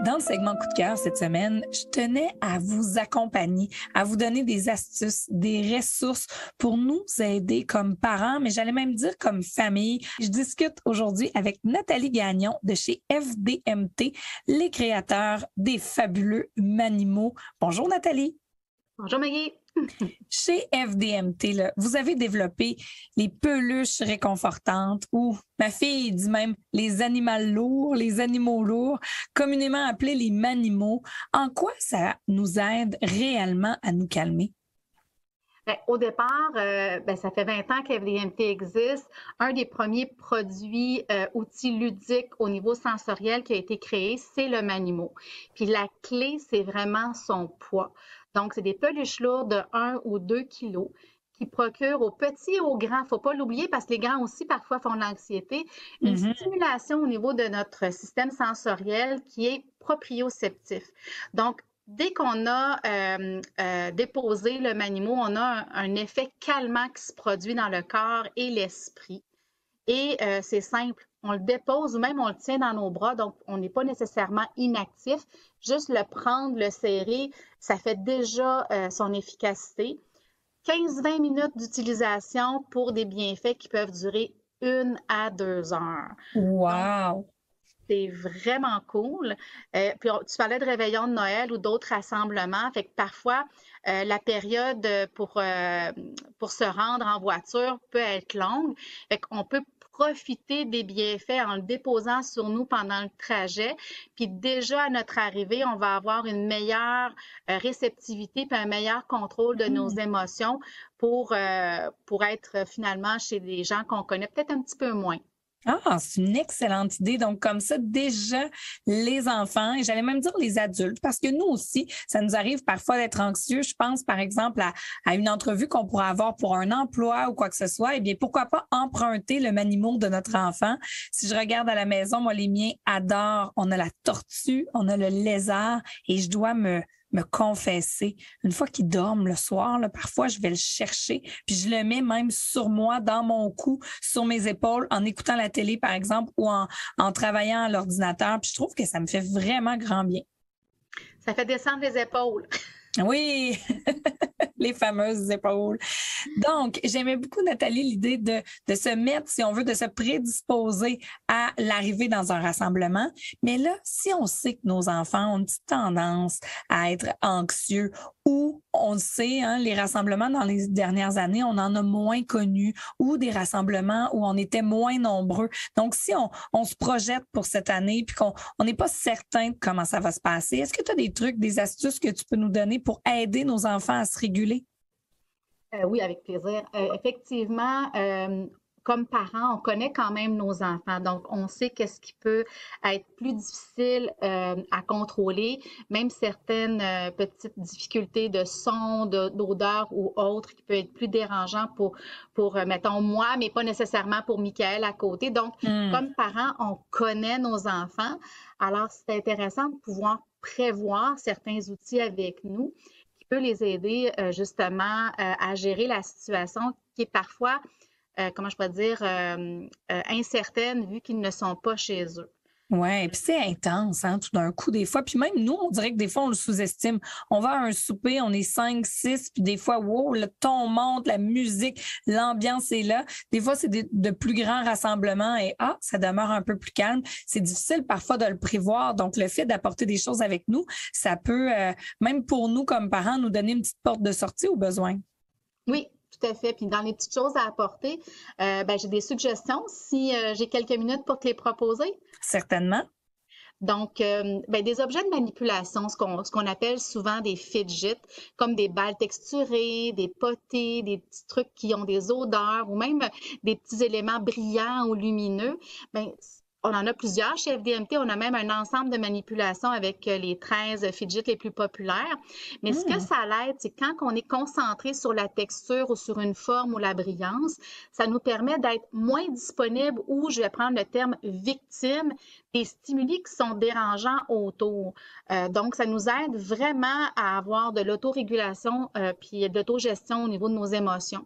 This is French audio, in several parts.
Dans le segment coup de cœur cette semaine, je tenais à vous accompagner, à vous donner des astuces, des ressources pour nous aider comme parents, mais j'allais même dire comme famille. Je discute aujourd'hui avec Nathalie Gagnon de chez FDMT, les créateurs des fabuleux Manimaux. Bonjour Nathalie. Bonjour Maggie. Chez FDMT, là, vous avez développé les peluches réconfortantes ou, ma fille dit même, les animaux lourds, communément appelés les Manimaux. En quoi ça nous aide réellement à nous calmer? Au départ, ça fait 20 ans qu'FDMT existe. Un des premiers produits, outils ludiques au niveau sensoriel qui a été créé, c'est le Manimo. Puis la clé, c'est vraiment son poids. Donc, c'est des peluches lourdes de 1 ou 2 kilos qui procurent aux petits et aux grands, il ne faut pas l'oublier parce que les grands aussi parfois font de l'anxiété, une stimulation au niveau de notre système sensoriel qui est proprioceptif. Donc, dès qu'on a déposé le Manimo, on a un effet calmant qui se produit dans le corps et l'esprit. Et c'est simple, on le dépose ou même on le tient dans nos bras, donc on n'est pas nécessairement inactif. Juste le prendre, le serrer, ça fait déjà son efficacité. 15-20 minutes d'utilisation pour des bienfaits qui peuvent durer 1 à 2 heures. Wow! Donc, c'est vraiment cool. Puis tu parlais de réveillon de Noël ou d'autres rassemblements. Fait que parfois, la période pour se rendre en voiture peut être longue. Fait qu'on peut profiter des bienfaits en le déposant sur nous pendant le trajet. Puis déjà, à notre arrivée, on va avoir une meilleure réceptivité puis un meilleur contrôle de nos émotions pour être finalement chez des gens qu'on connaît peut-être un petit peu moins. Ah, c'est une excellente idée. Donc, comme ça, déjà, les enfants, et j'allais même dire les adultes, parce que nous aussi, ça nous arrive parfois d'être anxieux. Je pense, par exemple, à une entrevue qu'on pourrait avoir pour un emploi ou quoi que ce soit. Eh bien, pourquoi pas emprunter le Manimo de notre enfant? Si je regarde à la maison, moi, les miens adorent. On a la tortue, on a le lézard, et je dois me confesser. Une fois qu'ils dorment le soir, là, parfois, je vais le chercher, puis je le mets même sur moi, dans mon cou, sur mes épaules, en écoutant la télé, par exemple, ou en travaillant à l'ordinateur. Puis je trouve que ça me fait vraiment grand bien. Ça fait descendre les épaules. Oui, les fameuses épaules. Donc, j'aimais beaucoup, Nathalie, l'idée de se mettre, si on veut, de se prédisposer à l'arrivée dans un rassemblement. Mais là, si on sait que nos enfants ont une petite tendance à être anxieux ou on le sait, hein, les rassemblements dans les dernières années, on en a moins connu ou des rassemblements où on était moins nombreux. Donc, si on se projette pour cette année puis qu'on n'est pas certain de comment ça va se passer, est-ce que tu as des trucs, des astuces que tu peux nous donner pour aider nos enfants à se réguler? Oui, avec plaisir. Effectivement, comme parents, on connaît quand même nos enfants, donc on sait qu'est-ce qui peut être plus difficile à contrôler, même certaines petites difficultés de son, d'odeur ou autres qui peuvent être plus dérangeants mettons, moi, mais pas nécessairement pour Michael à côté. Donc, comme parents, on connaît nos enfants. Alors, c'est intéressant de pouvoir prévoir certains outils avec nous peut les aider justement à gérer la situation qui est parfois, comment je pourrais dire, incertaine vu qu'ils ne sont pas chez eux. Oui, puis c'est intense, hein, tout d'un coup, des fois. Puis même nous, on dirait que des fois, on le sous-estime. On va à un souper, on est 5, 6, puis des fois, wow, le ton monte, la musique, l'ambiance est là. Des fois, c'est de plus grands rassemblements et ça demeure un peu plus calme. C'est difficile parfois de le prévoir. Donc, le fait d'apporter des choses avec nous, ça peut, même pour nous comme parents, nous donner une petite porte de sortie au besoin. Oui, tout à fait. Puis dans les petites choses à apporter, j'ai des suggestions si j'ai quelques minutes pour te les proposer. Certainement. Donc, des objets de manipulation, ce qu'on appelle souvent des fidgets, comme des balles texturées, des potées, des petits trucs qui ont des odeurs ou même des petits éléments brillants ou lumineux, on en a plusieurs chez FDMT. On a même un ensemble de manipulations avec les 13 fidgets les plus populaires. Mais ce que ça l'aide, c'est quand on est concentré sur la texture ou sur une forme ou la brillance, ça nous permet d'être moins disponible ou, je vais prendre le terme victime, des stimuli qui sont dérangeants autour. Donc, ça nous aide vraiment à avoir de l'autorégulation puis de l'autogestion au niveau de nos émotions.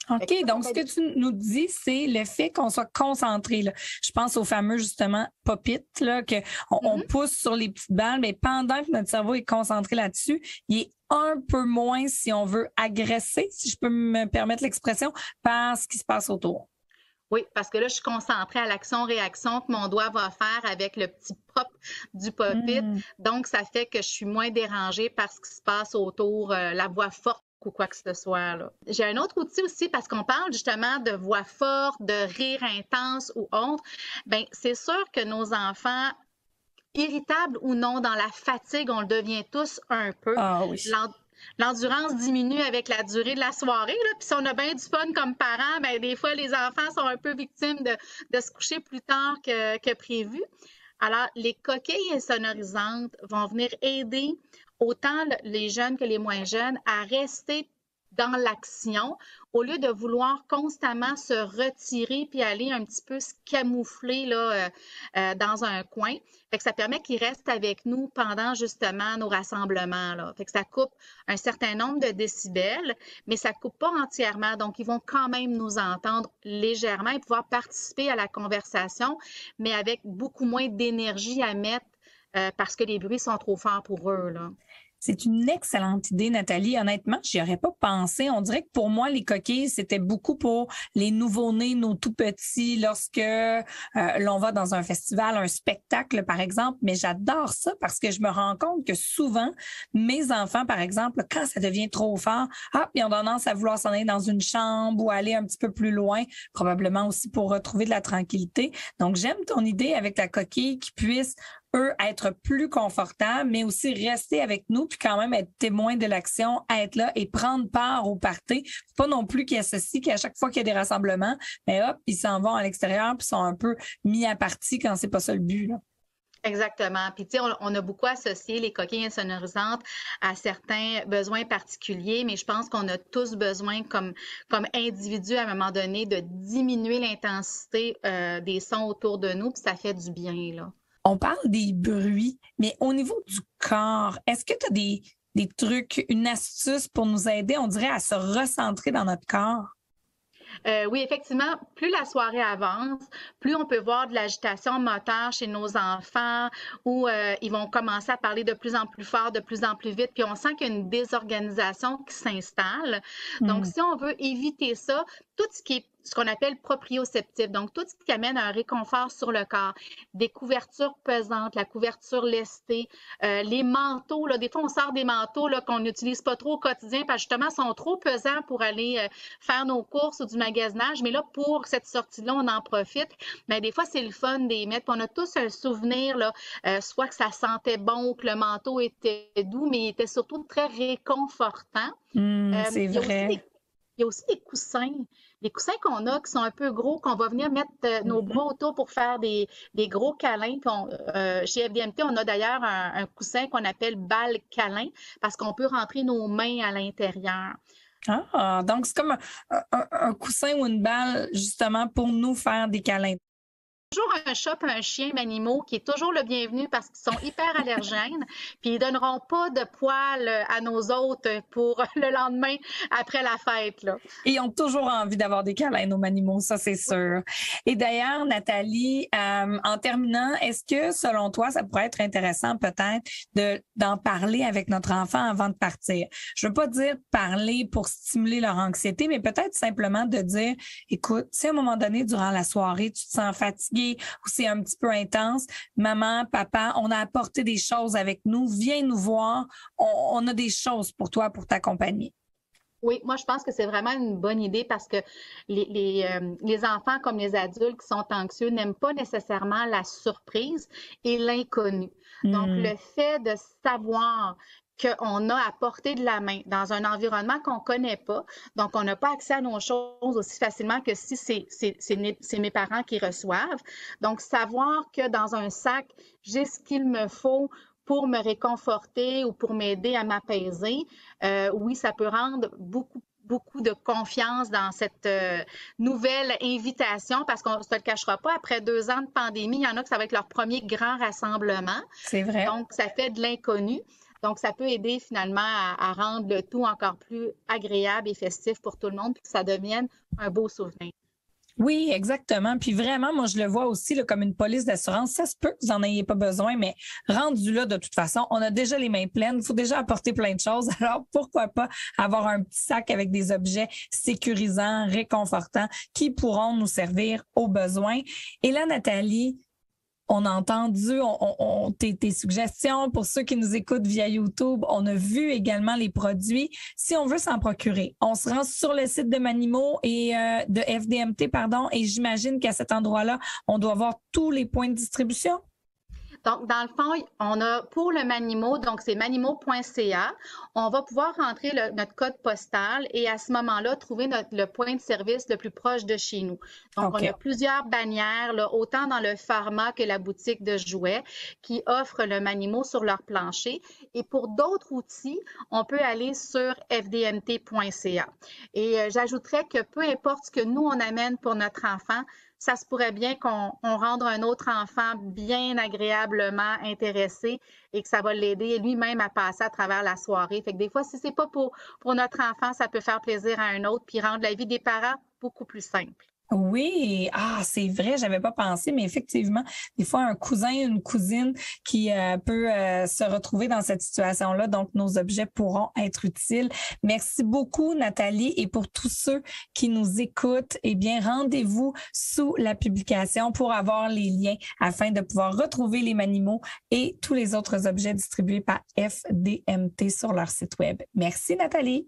OK, donc ce que tu nous dis, c'est le fait qu'on soit concentré, là. Je pense au fameux, justement, pop-it, là, on pousse sur les petites balles, mais pendant que notre cerveau est concentré là-dessus, il est un peu moins, si on veut, agressé, si je peux me permettre l'expression, par ce qui se passe autour. Oui, parce que là, je suis concentrée à l'action-réaction que mon doigt va faire avec le petit pop du pop-it. Donc, ça fait que je suis moins dérangée par ce qui se passe autour, la voix forte ou quoi que ce soit, là. J'ai un autre outil aussi parce qu'on parle justement de voix forte, de rire intense ou autre. Bien, c'est sûr que nos enfants, irritables ou non, dans la fatigue, on le devient tous un peu. Ah oui. L'endurance diminue avec la durée de la soirée, là. Puis si on a bien du fun comme parents, bien, des fois, les enfants sont un peu victimes de se coucher plus tard que prévu. Alors, les coquilles insonorisantes vont venir aider autant les jeunes que les moins jeunes à rester dans l'action au lieu de vouloir constamment se retirer puis aller un petit peu se camoufler là, dans un coin. Fait que ça permet qu'ils restent avec nous pendant justement nos rassemblements, là. Fait que ça coupe un certain nombre de décibels, mais ça ne coupe pas entièrement. Donc, ils vont quand même nous entendre légèrement et pouvoir participer à la conversation, mais avec beaucoup moins d'énergie à mettre parce que les bruits sont trop forts pour eux, là. C'est une excellente idée, Nathalie. Honnêtement, j'y aurais pas pensé. On dirait que pour moi, les coquilles, c'était beaucoup pour les nouveau-nés, nos tout petits, lorsque l'on va dans un festival, un spectacle, par exemple. Mais j'adore ça parce que je me rends compte que souvent, mes enfants, par exemple, quand ça devient trop fort, ils ont tendance à vouloir s'en aller dans une chambre ou aller un petit peu plus loin, probablement aussi pour retrouver de la tranquillité. Donc, j'aime ton idée avec la coquille qui puisse être plus confortables, mais aussi rester avec nous, puis quand même être témoin de l'action, être là et prendre part au party. Faut pas non plus qu'ils associent qu'à chaque fois qu'il y a des rassemblements, mais hop, ils s'en vont à l'extérieur, puis sont un peu mis à partie quand c'est pas ça le but, là. Exactement. Puis, tu sais, on a beaucoup associé les coquilles insonorisantes à certains besoins particuliers, mais je pense qu'on a tous besoin, comme individus, à un moment donné, de diminuer l'intensité des sons autour de nous, puis ça fait du bien, là. On parle des bruits, mais au niveau du corps, est-ce que tu as des trucs, une astuce pour nous aider, on dirait, à se recentrer dans notre corps? Oui, effectivement, plus la soirée avance, plus on peut voir de l'agitation moteur chez nos enfants où ils vont commencer à parler de plus en plus fort, de plus en plus vite, puis on sent qu'il y a une désorganisation qui s'installe. Donc, si on veut éviter ça, tout ce qui est ce qu'on appelle proprioceptif, donc tout ce qui amène un réconfort sur le corps, des couvertures pesantes, la couverture lestée, les manteaux, là, des fois on sort des manteaux là, qu'on n'utilise pas trop au quotidien parce que justement ils sont trop pesants pour aller faire nos courses ou du magasinage, mais là pour cette sortie-là on en profite. Mais des fois c'est le fun d'y mettre. Puis on a tous un souvenir là, soit que ça sentait bon, que le manteau était doux, mais il était surtout très réconfortant. C'est vrai. Il y a aussi des coussins. Les coussins qu'on a qui sont un peu gros, qu'on va venir mettre nos bras autour pour faire des gros câlins. Puis chez FDMT, on a d'ailleurs un coussin qu'on appelle balle câlin parce qu'on peut rentrer nos mains à l'intérieur. Ah, donc c'est comme un coussin ou une balle, justement, pour nous faire des câlins. Toujours un chat et un chien animaux qui est toujours le bienvenu parce qu'ils sont hyper allergènes, puis ils donneront pas de poils à nos hôtes pour le lendemain après la fête, là. Et ils ont toujours envie d'avoir des câlins, nos animaux, ça c'est sûr. Et d'ailleurs, Nathalie, en terminant, est-ce que selon toi, ça pourrait être intéressant peut-être d'en parler avec notre enfant avant de partir? Je veux pas dire parler pour stimuler leur anxiété, mais peut-être simplement de dire, écoute, si à un moment donné, durant la soirée, tu te sens fatigué, ou c'est un petit peu intense, maman, papa, on a apporté des choses avec nous, viens nous voir, on a des choses pour toi, pour t'accompagner. Oui, moi, je pense que c'est vraiment une bonne idée parce que les enfants comme les adultes qui sont anxieux n'aiment pas nécessairement la surprise et l'inconnu. Donc, le fait de savoir qu'on a à portée de la main dans un environnement qu'on ne connaît pas, donc on n'a pas accès à nos choses aussi facilement que si c'est mes parents qui reçoivent. Donc, savoir que dans un sac, j'ai ce qu'il me faut pour me réconforter ou pour m'aider à m'apaiser, oui, ça peut rendre beaucoup de confiance dans cette nouvelle invitation parce qu'on ne se le cachera pas, après 2 ans de pandémie, il y en a que ça va être leur premier grand rassemblement. C'est vrai. Donc, ça fait de l'inconnu. Donc, ça peut aider finalement à rendre le tout encore plus agréable et festif pour tout le monde, puis que ça devienne un beau souvenir. Oui, exactement. Puis vraiment, moi, je le vois aussi là, comme une police d'assurance. Ça se peut que vous n'en ayez pas besoin, mais rendu là, de toute façon, on a déjà les mains pleines. Il faut déjà apporter plein de choses. Alors, pourquoi pas avoir un petit sac avec des objets sécurisants, réconfortants, qui pourront nous servir aux besoins. Et là, Nathalie, on a entendu tes suggestions. Pour ceux qui nous écoutent via YouTube, on a vu également les produits. Si on veut s'en procurer, on se rend sur le site de Manimo et de FDMT, pardon, et j'imagine qu'à cet endroit-là, on doit voir tous les points de distribution. Donc, dans le fond, on a pour le Manimo, donc c'est manimo.ca, on va pouvoir rentrer notre code postal et à ce moment-là, trouver le point de service le plus proche de chez nous. Donc, on a plusieurs bannières, là, autant dans le pharma que la boutique de jouets, qui offrent le Manimo sur leur plancher. Et pour d'autres outils, on peut aller sur fdmt.ca. Et j'ajouterais que peu importe ce que nous, on amène pour notre enfant, ça se pourrait bien qu'on rende un autre enfant bien agréablement intéressé et que ça va l'aider lui-même à passer à travers la soirée. Fait que des fois, si c'est pas pour notre enfant, ça peut faire plaisir à un autre puis rendre la vie des parents beaucoup plus simple. Oui, c'est vrai, j'avais pas pensé, mais effectivement, des fois, un cousin, une cousine qui peut se retrouver dans cette situation-là, donc nos objets pourront être utiles. Merci beaucoup, Nathalie, et pour tous ceux qui nous écoutent, eh bien, rendez-vous sous la publication pour avoir les liens afin de pouvoir retrouver les Manimo et tous les autres objets distribués par FDMT sur leur site web. Merci, Nathalie.